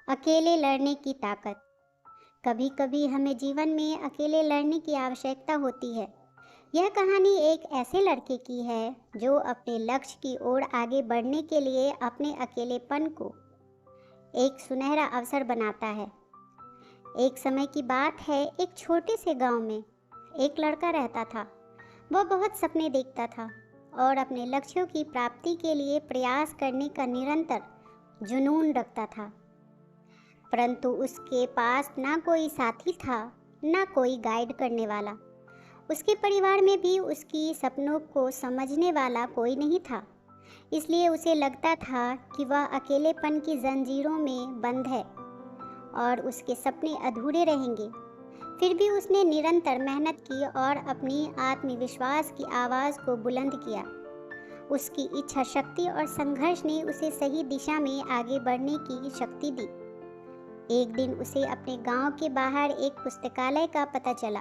अकेले लड़ने की ताकत। कभी कभी हमें जीवन में अकेले लड़ने की आवश्यकता होती है। यह कहानी एक ऐसे लड़के की है जो अपने लक्ष्य की ओर आगे बढ़ने के लिए अपने अकेलेपन को एक सुनहरा अवसर बनाता है। एक समय की बात है, एक छोटे से गांव में एक लड़का रहता था। वह बहुत सपने देखता था और अपने लक्ष्यों की प्राप्ति के लिए प्रयास करने का निरंतर जुनून रखता था। परंतु उसके पास ना कोई साथी था, ना कोई गाइड करने वाला। उसके परिवार में भी उसकी सपनों को समझने वाला कोई नहीं था। इसलिए उसे लगता था कि वह अकेलेपन की जंजीरों में बंद है और उसके सपने अधूरे रहेंगे। फिर भी उसने निरंतर मेहनत की और अपनी आत्मविश्वास की आवाज़ को बुलंद किया। उसकी इच्छा शक्ति और संघर्ष ने उसे सही दिशा में आगे बढ़ने की शक्ति दी। एक दिन उसे अपने गांव के बाहर एक पुस्तकालय का पता चला।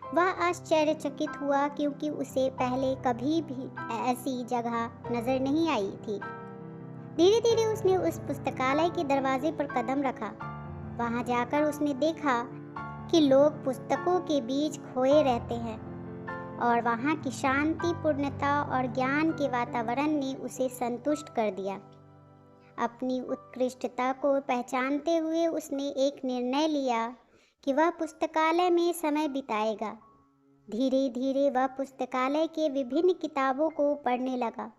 वह आश्चर्यचकित हुआ क्योंकि उसे पहले कभी भी ऐसी जगह नजर नहीं आई थी। धीरे धीरे उसने उस पुस्तकालय के दरवाजे पर कदम रखा। वहां जाकर उसने देखा कि लोग पुस्तकों के बीच खोए रहते हैं और वहां की शांति, पूर्णता और ज्ञान के वातावरण ने उसे संतुष्ट कर दिया। अपनी उत्कृष्टता को पहचानते हुए उसने एक निर्णय लिया कि वह पुस्तकालय में समय बिताएगा। धीरे धीरे वह पुस्तकालय के विभिन्न किताबों को पढ़ने लगा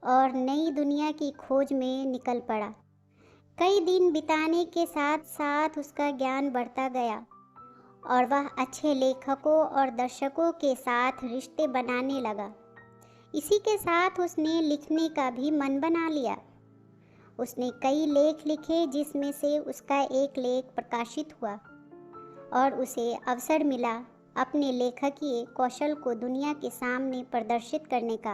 और नई दुनिया की खोज में निकल पड़ा। कई दिन बिताने के साथ साथ उसका ज्ञान बढ़ता गया और वह अच्छे लेखकों और दर्शकों के साथ रिश्ते बनाने लगा। इसी के साथ उसने लिखने का भी मन बना लिया। उसने कई लेख लिखे, जिसमें से उसका एक लेख प्रकाशित हुआ और उसे अवसर मिला अपने लेखकीय कौशल को दुनिया के सामने प्रदर्शित करने का।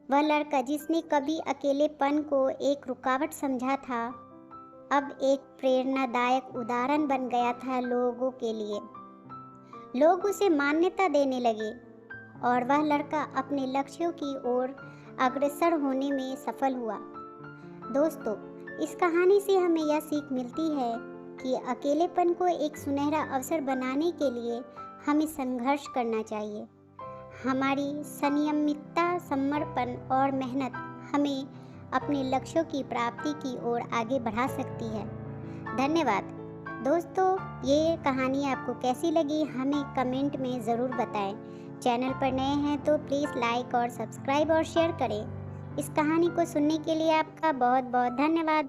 वह लड़का जिसने कभी अकेलेपन को एक रुकावट समझा था, अब एक प्रेरणादायक उदाहरण बन गया था लोगों के लिए। लोग उसे मान्यता देने लगे और वह लड़का अपने लक्ष्यों की ओर अग्रसर होने में सफल हुआ। दोस्तों, इस कहानी से हमें यह सीख मिलती है कि अकेलेपन को एक सुनहरा अवसर बनाने के लिए हमें संघर्ष करना चाहिए। हमारी संयमितता, समर्पण और मेहनत हमें अपने लक्ष्यों की प्राप्ति की ओर आगे बढ़ा सकती है। धन्यवाद। दोस्तों, ये कहानी आपको कैसी लगी हमें कमेंट में ज़रूर बताएं। चैनल पर नए हैं तो प्लीज़ लाइक और सब्सक्राइब और शेयर करें। इस कहानी को सुनने के लिए आपका बहुत बहुत धन्यवाद।